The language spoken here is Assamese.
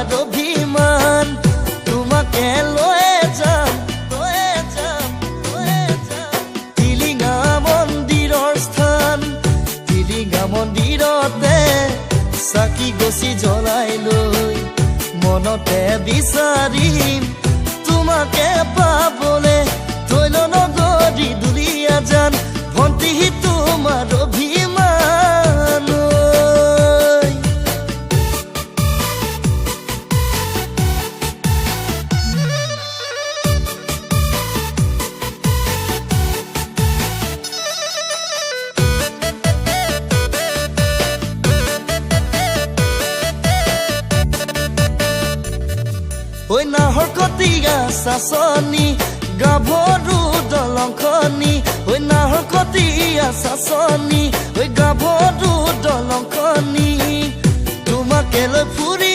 তোমাৰ অভিমান তোমাকে লয়ে যাম টিলিঙা মন্দিৰৰ স্থান টিলিঙা মন্দিৰতে চাকি গছি জ্বলাই লৈ মনতে বিচাৰিম তোমাকে পাবলে তৈল নগৰী দুলীয়া জান ভন্টি তোমাৰ অভিমান ঐ নাহৰ কটীয়া চাচনি গাভৰু দলংখনি ঐ নাহৰ কটীয়া চাচনি ঐ গাভৰু দলংখনি তোমাকে লৈ ফুৰি